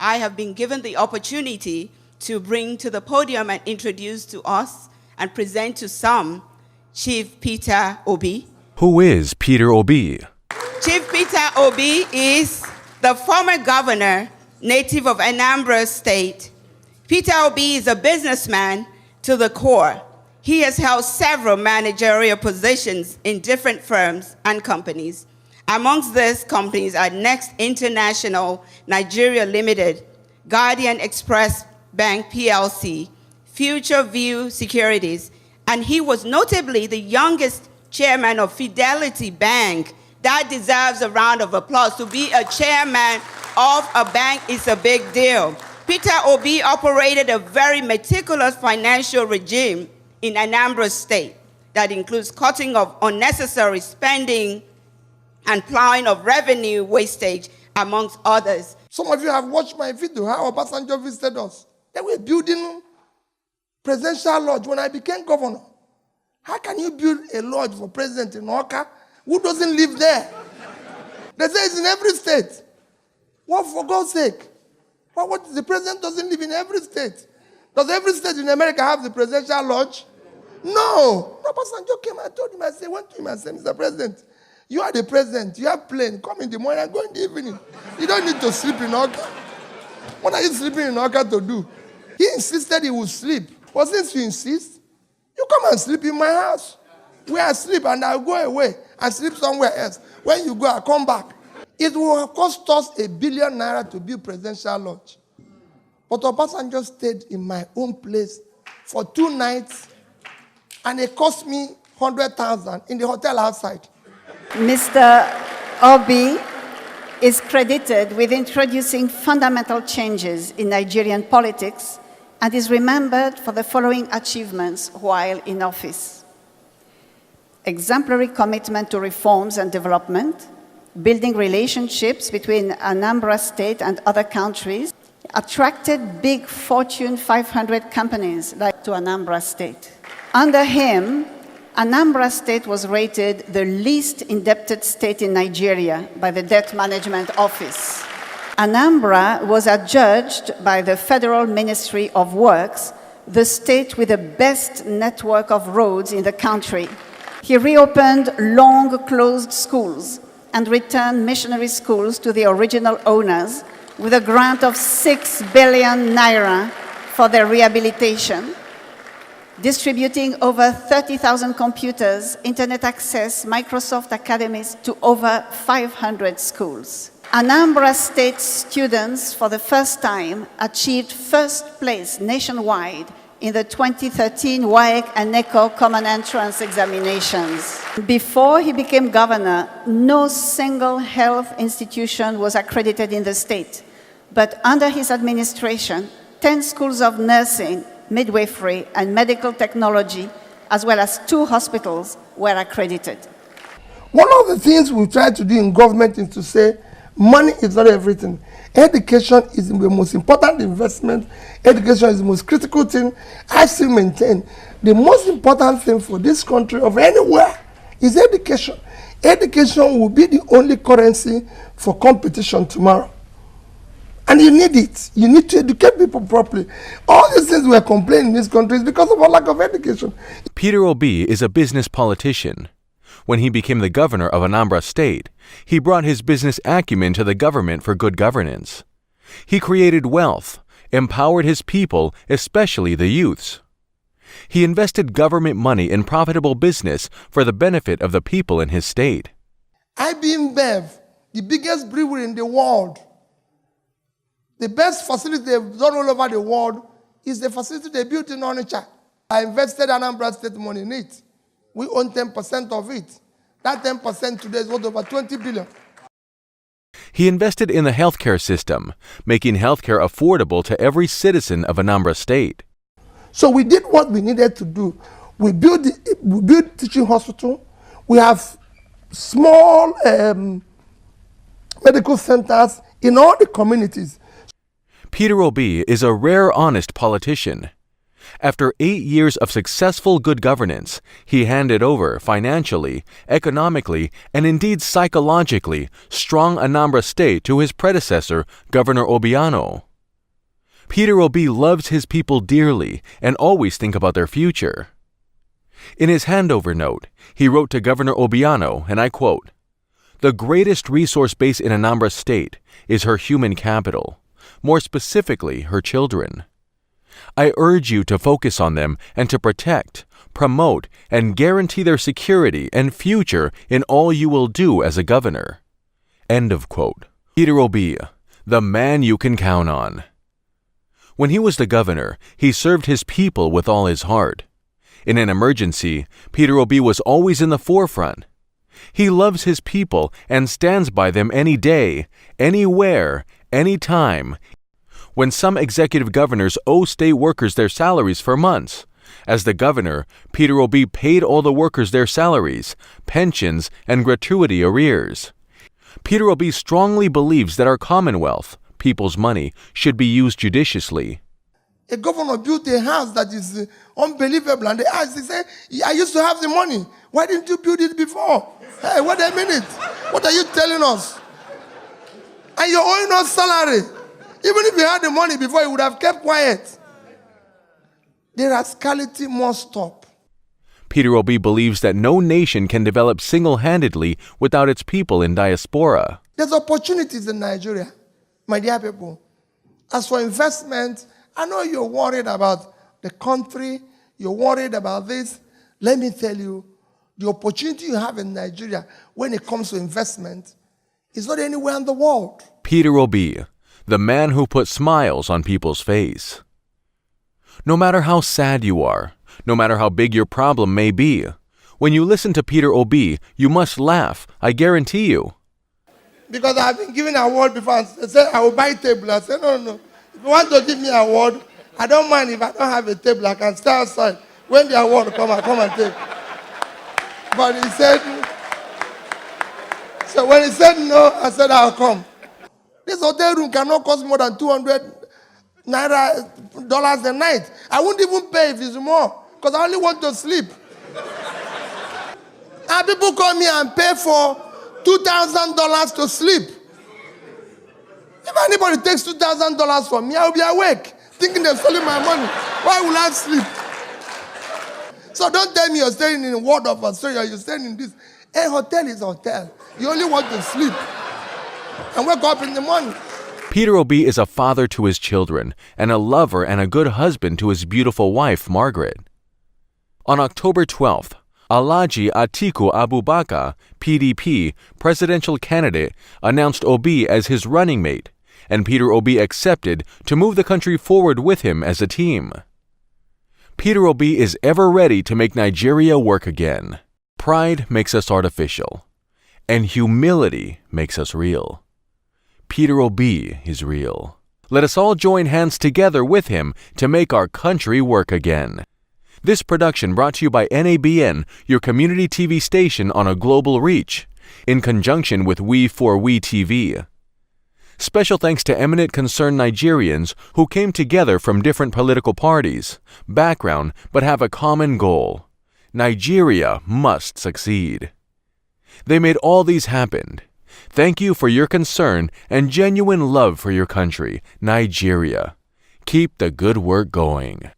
I have been given the opportunity to bring to the podium and introduce to us and present to some Chief Peter Obi. Who is Peter Obi? Chief Peter Obi is the former governor, native of Anambra State. Peter Obi is a businessman to the core. He has held several managerial positions in different firms and companies. Amongst these companies are Next International Nigeria Limited, Guardian Express Bank PLC, Future View Securities, and he was notably the youngest chairman of Fidelity Bank. That deserves a round of applause. To be a chairman of a bank is a big deal. Peter Obi operated a very meticulous financial regime in Anambra State that includes cutting of unnecessary spending and plowing of revenue wastage, amongst others. Some of you have watched my video, how Obasanjo visited us. They were building presidential lodge when I became governor. How can you build a lodge for president in Oka who doesn't live there? They say it's in every state. What, for God's sake? What, the president doesn't live in every state. Does every state in America have the presidential lodge? No. Obasanjo came and told him, I went to him and said, Mr. President, you are the president, you have plane, come in the morning and go in the evening. You don't need to sleep in Oka. What are you sleeping in Oka to do? He insisted he would sleep. But since you insist, you come and sleep in my house. Where I sleep and I'll go away and sleep somewhere else. When you go, I'll come back. It will have cost us ₦1 billion to build presidential lodge. But Obasanjo stayed in my own place for 2 nights and it cost me 100,000 in the hotel outside. Mr. Obi is credited with introducing fundamental changes in Nigerian politics and is remembered for the following achievements while in office: exemplary commitment to reforms and development, building relationships between Anambra State and other countries, attracted big Fortune 500 companies like to Anambra State. Under him, Anambra State was rated the least indebted state in Nigeria by the Debt Management Office. Anambra was adjudged by the Federal Ministry of Works the state with the best network of roads in the country. He reopened long-closed schools and returned missionary schools to the original owners with a grant of 6 billion naira for their rehabilitation, distributing over 30,000 computers, internet access, Microsoft academies to over 500 schools. Anambra State students, for the first time, achieved first place nationwide in the 2013 WAEC and NECO Common Entrance examinations. Before he became governor, no single health institution was accredited in the state. But under his administration, 10 schools of nursing, midwifery, and medical technology, as well as 2 hospitals, were accredited. One of the things we try to do in government is to say, money is not everything. Education is the most important investment. Education is the most critical thing. I still maintain the most important thing for this country of anywhere is education. Education will be the only currency for competition tomorrow. And you need it. You need to educate people properly. All these things we are complaining in this country is because of our lack of education. Peter Obi is a business politician. When he became the governor of Anambra State, he brought his business acumen to the government for good governance. He created wealth, empowered his people, especially the youths. He invested government money in profitable business for the benefit of the people in his state. IBM Bev, the biggest brewery in the world, the best facility they've done all over the world is the facility they built in Onitsha. I invested Anambra State money in it. We own 10% of it. That 10% today is worth over 20 billion. He invested in the healthcare system, making healthcare affordable to every citizen of Anambra State. So we did what we needed to do. We built teaching hospital. We have small medical centers in all the communities. Peter Obi is a rare honest politician. After 8 years of successful good governance, he handed over financially, economically, and indeed psychologically strong Anambra State to his predecessor, Governor Obiano. Peter Obi loves his people dearly and always think about their future. In his handover note, he wrote to Governor Obiano, and I quote, "The greatest resource base in Anambra State is her human capital, more specifically her children. I urge you to focus on them and to protect, promote, and guarantee their security and future in all you will do as a governor." End of quote. Peter Obi, the man you can count on. When he was the governor, he served his people with all his heart. In an emergency, Peter Obi was always in the forefront. He loves his people and stands by them any day, anywhere, anytime. When some executive governors owe state workers their salaries for months, as the governor, Peter Obi paid all the workers their salaries, pensions, and gratuity arrears. Peter Obi strongly believes that our commonwealth, people's money, should be used judiciously. A governor built a house that is unbelievable, and they asked, he said, "I used to have the money. Why didn't you build it before?" Hey, wait a minute. What are you telling us? And you're owing us salary. Even if you had the money before, you would have kept quiet. The rascality must stop. Peter Obi believes that no nation can develop single-handedly without its people in diaspora. There's opportunities in Nigeria, my dear people. As for investment, I know you're worried about the country, you're worried about this. Let me tell you, the opportunity you have in Nigeria when it comes to investment is not anywhere in the world. Peter Obi, the man who put smiles on people's face. No matter how sad you are, no matter how big your problem may be, when you listen to Peter Obi, you must laugh, I guarantee you. Because I've been given an award before. They said, "I will buy a table." I said, no. If you want to give me an award, I don't mind if I don't have a table. I can stay outside. When the award comes, I come and take. But he said, so when he said no, I said, "I'll come." This hotel room cannot cost more than $200 a night. I won't even pay if it's more, because I only want to sleep. And people call me and pay for $2,000 to sleep. If anybody takes $2,000 from me, I'll be awake, thinking they're stealing my money. Why will I sleep? So don't tell me you're staying in a Word of Australia, you're staying in this. A hotel is a hotel. You only want to sleep and wake up in the morning. Peter Obi is a father to his children and a lover and a good husband to his beautiful wife, Margaret. On October 12th, Alhaji Atiku Abubakar, PDP, presidential candidate, announced Obi as his running mate, and Peter Obi accepted to move the country forward with him as a team. Peter Obi is ever ready to make Nigeria work again. Pride makes us artificial, and humility makes us real. Peter Obi is real. Let us all join hands together with him to make our country work again. This production brought to you by NABN, your community TV station on a global reach, in conjunction with We4We TV. Special thanks to eminent concerned Nigerians who came together from different political parties, background, but have a common goal. Nigeria must succeed. They made all these happen. Thank you for your concern and genuine love for your country, Nigeria. Keep the good work going.